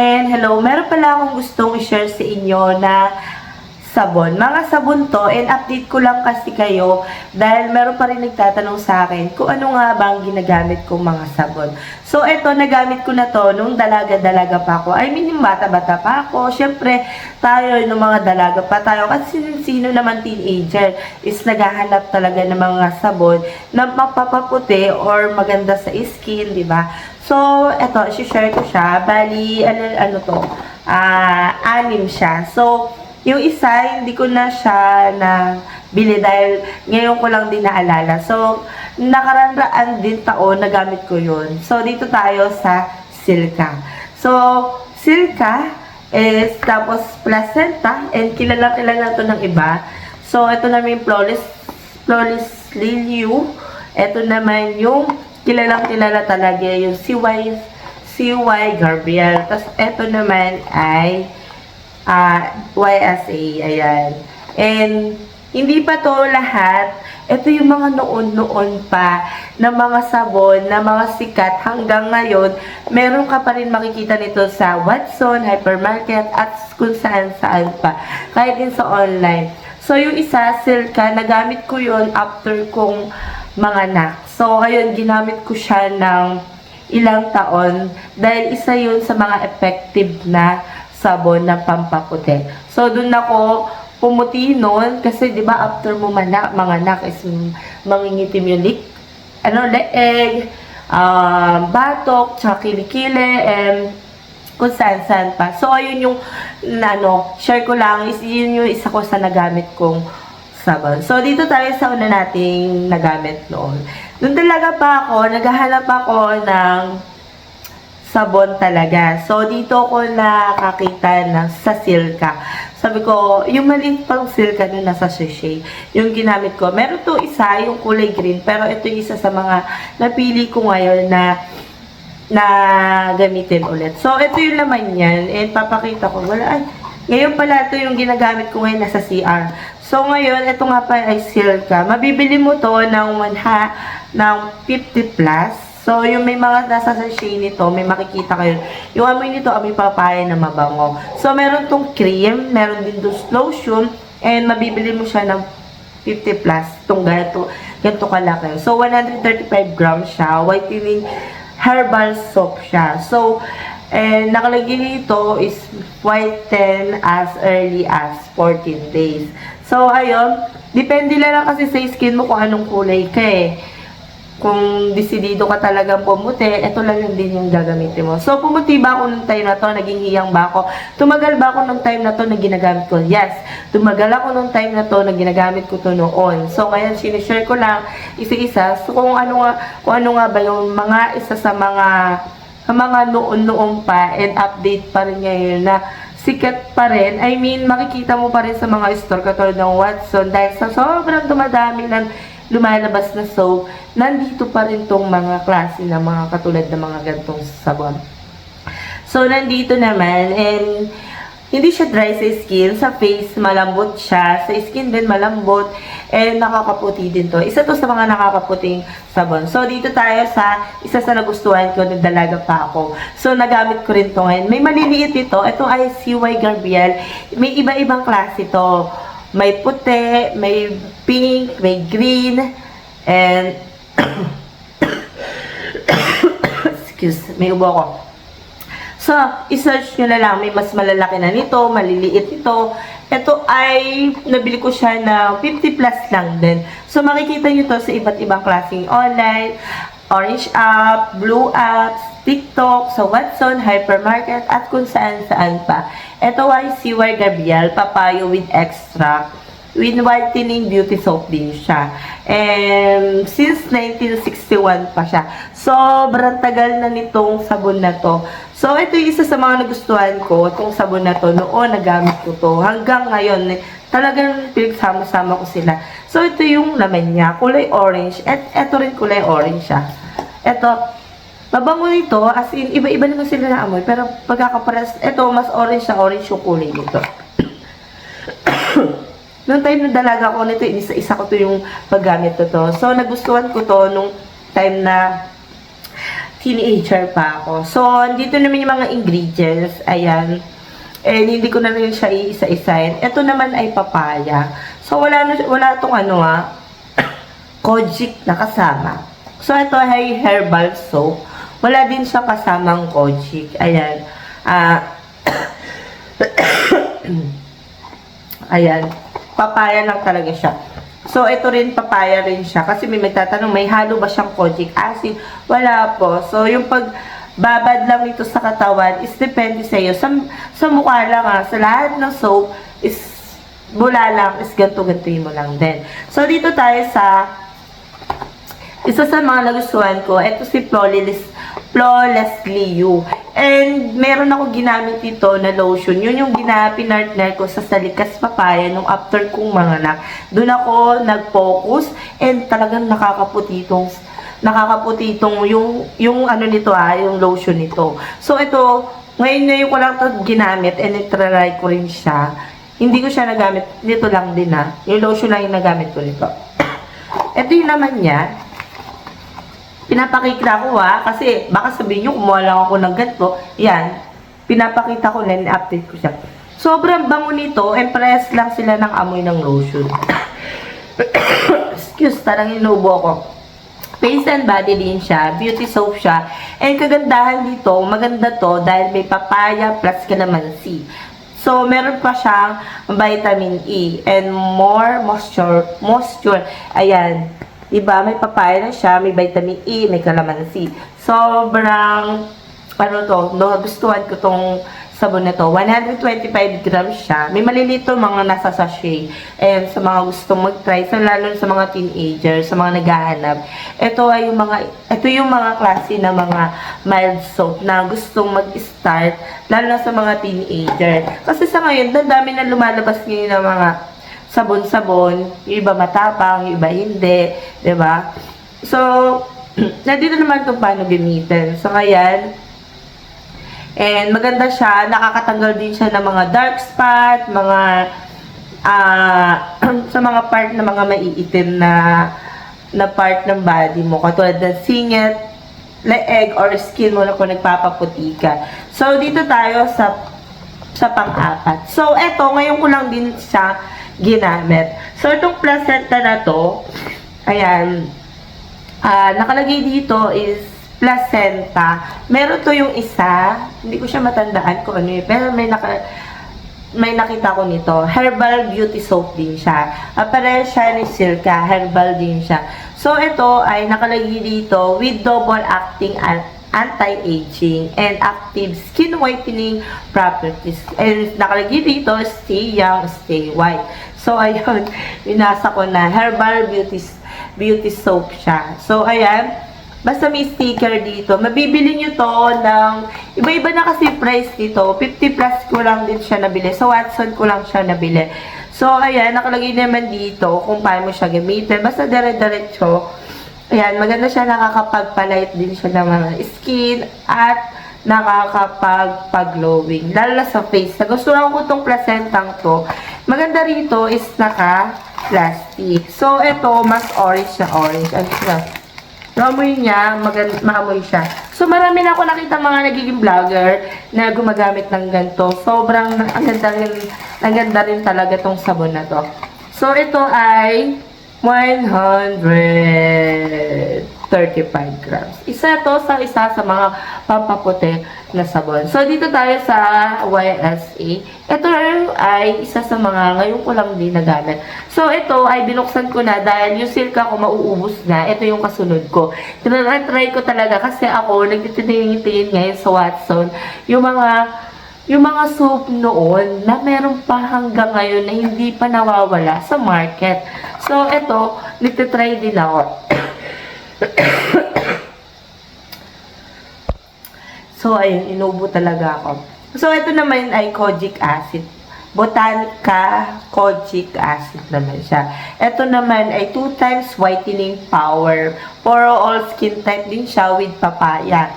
And hello, meron pala akong gustong i-share sa inyo na sabon. Mga sabon to, and update ko lang kasi kayo dahil meron pa rin nagtatanong sa akin kung ano nga ba ang ginagamit kong mga sabon. So, eto, nagamit ko na to nung dalaga-dalaga pa ako. I mean, yung bata-bata pa ako. Siyempre, tayo, nung mga dalaga pa tayo. Kasi sino naman teenager is naghahanap talaga ng mga sabon na mapapaputi or maganda sa skin, di ba? So, eto, i-share ko siya. Bali, ano to? Anim siya. So, yung isa, hindi ko na siya bili dahil ngayon ko lang din naalala. So, nakaraan din taon, nagamit ko yun. So, dito tayo sa Silka. So, Silka is tapos placenta and kilala to ng iba. So, ito naman yung Flawless Liliu. Ito naman yung kilala talaga yung CY Gabriel. Tapos, ito naman ay YSA, ayan. And, hindi pa to lahat. Ito yung mga noon pa na mga sabon, na mga sikat hanggang ngayon. Meron ka pa rin makikita nito sa Watson, Hypermarket, at kung saan pa. Kahit din sa online. So, yung isa, Silka, nagamit ko yun after kong mga anak. So, ayun, ginamit ko siya ng ilang taon dahil isa yun sa mga effective na sabon na pampaputi. So, dun ako pumuti noon kasi 'di ba after mo mga anak is mangingitim yung leeg, batok, tsaka kilikili, and kung saan pa. So, ayun yung share ko lang, is yun yung isa ko sa nagamit kong sabon. So, dito tayo sa una nating nagamit noon. Doon talaga pa ako, naghahanap ako ng sabon talaga. So, dito ko nakakita na sa Silka. Sabi ko, yung maliit pang Silka na nasa sachet, yung ginamit ko. Meron to isa, yung kulay green, pero ito yung isa sa mga napili ko ngayon na gamitin ulit. So, ito yung laman yan, and papakita ko. Ngayon pala ito yung ginagamit ko ngayon nasa CR. So, ngayon, ito nga pa ay Silka. Mabibili mo to ng 50 plus. So, yung may mga nasa sachet nito, may makikita kayo. Yung amoy nito, amoy papaya na mabango. So, meron tong cream, meron din tong lotion, and mabibili mo siya ng 50 plus. Itong ganito kalaki. So, 135 grams siya. Whitening herbal soap siya. So, nakalagay nito is whiten as early as 14 days. So, ayun. Depende lang kasi sa skin mo kung anong kulay ka eh. Kung desidido ka talagang pumuti, ito lang yung din yung gagamitin mo. So, pumuti ba ako nung time na to? Naging hiyang ba ako? Tumagal ba ako nung time na to na ginagamit ko? Yes. Tumagal ako nung time na to na ginagamit ko to noon. So, ngayon, sinishare ko lang isa-isa. So, kung ano nga ba yung mga isa sa mga noon pa and update pa rin ngayon na sikat pa rin. I mean, makikita mo pa rin sa mga store katulad ng Watson dahil sa sobrang dumadami ng lumalabas na soap, nandito pa rin tong mga klase na mga katulad ng mga gantong sabon. So, nandito naman, and hindi siya dry sa skin. Sa face, malambot siya. Sa skin din, malambot. And nakakaputi din to. Isa to sa mga nakakaputing sabon. So, dito tayo sa isa sa nagustuhan ko, nagdalaga pa ako. So, nagamit ko rin to ngayon. May maliliit ito. Ito ay CY Gabriel. May iba-ibang klase to. May puti, may pink, may green, and excuse, may ubo ako. So, isearch nyo na lang, may mas malalaki na nito, maliliit ito. Ito ay, nabili ko siya na 50 plus lang din. So, makikita nyo to sa iba't ibang klaseng online, Orange app, Blue apps, TikTok, sa Watson, Hypermarket, at kung saan pa. Ito ay CY Gabriel, Papaya with extract, with whitening beauty soap din siya. And since 1961 pa siya. Sobrang tagal na nitong sabon na to. So, ito yung isa sa mga nagustuhan ko, itong sabon na to. Noon, nagamit ko to. Hanggang ngayon, talagang pinagsama-sama ko sila. So, ito yung laman niya. Kulay orange. At ito rin kulay orange siya. Ito, mabango nito. As in, iba-iba naman sila na amoy. Pero pagkakaparas, ito, mas orange siya. Orange yung kulay nito. Noong time na dalaga ko nito, isa ko to yung paggamit ko to. So, nagustuhan ko to nung time na teenager pa ako. So, dito naman yung mga ingredients. Ayan. And hindi ko na rin siya iisa-isahin. Ito naman ay papaya. So, wala tong kojic na kasama. So, ito ay herbal soap. Wala din siya kasamang kojic. Ayan. Ayan. Papaya lang talaga siya. So, ito rin, papaya rin siya. Kasi may magtatanong, may halo ba siyang kojic acid? Wala po. So, yung pagbabad lang ito sa katawan is depende sa iyo. Sa mukha lang sa lahat ng soap is bula lang, is ganto-gantuin mo lang din. So, dito tayo sa isa sa mga nagustuhan ko. Ito si Flawlessly You. And meron ako ginamit dito na lotion. Yun yung pinartner ko sa Salikas Papaya nung after kong manganak. Doon ako nag-focus and talagang nakakaputitong yung ano nito yung lotion nito. So ito, ngayon ko lang ito ginamit and itry ko rin siya. Hindi ko siya nagamit, nito lang din yung lotion lang yung nagamit ko nito. Ito yung naman niya. Pinapakita ko kasi baka sabihin nyo, kumuha lang ako ng ganito. Yan, pinapakita ko na, update ko siya. Sobrang bango nito, impress lang sila ng amoy ng lotion. Excuse, tarang inubo ko. Face and body din siya, beauty soap siya. And kagandahan dito, maganda to dahil may papaya plus calamansi. So, meron pa siyang vitamin E and more moisture. Ayan. Diba, may papaya na siya, may vitamin E, may calamansi. Sobrang, gustuhan ko tong sabon na to. 125 grams siya. May malilito mga nasa sachet. And sa mga gustong mag-try, lalo sa mga teenager, sa mga naghahanap, ito yung mga klase na mga mild soap na gustong mag-start, lalo na sa mga teenager. Kasi sa ngayon, dami na lumalabas ngayon ng mga sabon-sabon, yung iba matapang, yung iba hindi, diba? So, nandito naman kung paano gamitin. So, ayan. And maganda siya, nakakatanggal din siya ng mga dark spot, mga, sa mga part na mga maiitim na part ng body mo, katulad ng singit, leeg, or skin mo na kung nagpapaputi ka. So, dito tayo sa pang-apat. So, eto, ngayon ko lang din siya ginamit. So, itong placenta na to, ayan, nakalagay dito is placenta. Meron to yung isa, hindi ko siya matandaan kung ano yun, pero may nakita ko nito. Herbal beauty soap din siya. Pareho siya ni Silka, herbal din siya. So, ito ay nakalagay dito with double acting anti-aging and active skin whitening properties. And nakalagay dito, stay young, stay white. So, ayun, binasa ko na, herbal beauty soap siya. So, ayan, basta may sticker dito. Mabibili nyo to ng, iba-iba na kasi price dito. 50 plus ko lang din siya nabili. So, Watson ko lang siya nabili. So, ayan, nakalagay naman dito kung paano mo siya gamitin. Basta dire-diretso. Ayan, maganda siya, nakakapagpalight din siya ng mga skin at nakakapag-glowing. Lalo na sa face. Nagustuhan ko itong placentang to. Maganda rito is naka-plastic. So, ito, mas orange na orange. Ano siya? Maamoy niya, maamoy siya. So, marami na ako nakita mga nagiging vlogger na gumagamit ng ganito. Sobrang, ang ganda rin talaga itong sabon na to. So, ito ay 135 grams. Isa sa mga pampaputi na sabon. So, dito tayo sa YSA. Ito ay isa sa mga ngayon ko lang din nagamit. So, ito ay binuksan ko na dahil yung Silka ko mauubos na. Ito yung kasunod ko. Tinatry ko talaga kasi ako nagtitingin ngayon sa Watson yung mga soap noon na meron pa hanggang ngayon na hindi pa nawawala sa market. So, ito, nagtitry din ako. So, ayun, inubo talaga ako. So, ito naman ay kojic acid. Botanica kojic acid naman siya. Ito naman ay 2 times whitening power. For all skin type din siya with papaya.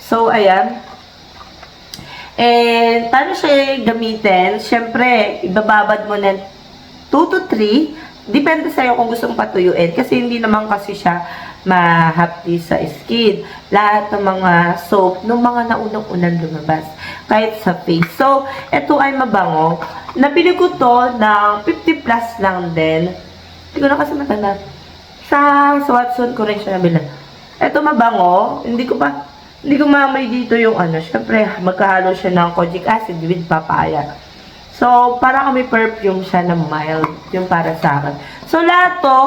So, ayan. And, paano siya gamitin? Siyempre, ibababad mo ng 2 to 3. Depende sa'yo kung gusto mong patuyuin. Kasi hindi naman kasi siya mahapdi sa skin. Lahat ng mga soap, nung mga naunang-unang lumabas. Kahit sa face. So, ito ay mabango. Nabili ko to ng 50 plus lang din. Hindi ko na kasi matanda. Sa Watson ko rin siya nabili. Ito mabango. Hindi ko maamoy dito yung ano. Siyempre, magkahalo siya ng kojic acid with papaya. So, para kami perfume siya na mild. Yung para sa akin. So, lahat to,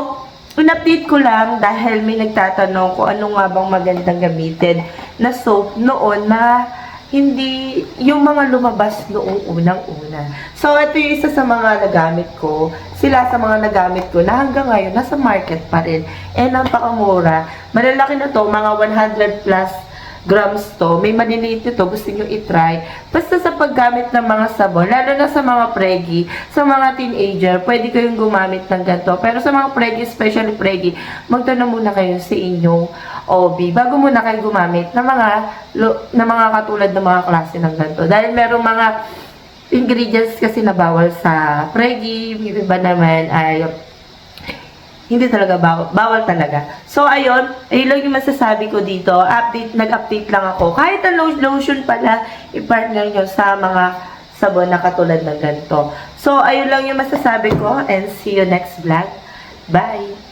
in-update ko lang dahil may nagtatanong kung ano nga bang magandang gamitin na soap noon na hindi yung mga lumabas noong unang-una. So, ito yung isa sa mga nagamit ko. Sila sa mga nagamit ko na hanggang ngayon nasa market pa rin. And napakamura. Malalaki na to, mga 100 plus grams to. May maliliit nito, gusto nyo itry. Basta sa paggamit ng mga sabon, lalo na sa mga pregi, sa mga teenager, pwede kayong gumamit ng ganito. Pero sa mga pregi, especially pregi, magtanong muna kayo sa inyong OB bago muna kayo gumamit ng mga katulad ng mga klase ng ganito. Dahil merong mga ingredients kasi na bawal sa pregi, yung iba naman ay hindi talaga bawal talaga. So, ayun lang yung masasabi ko dito. Nag-update lang ako. Kahit ang lotion pala, i-partner nyo sa mga sabon na katulad ng ganito. So, ayun lang yung masasabi ko and see you next vlog. Bye!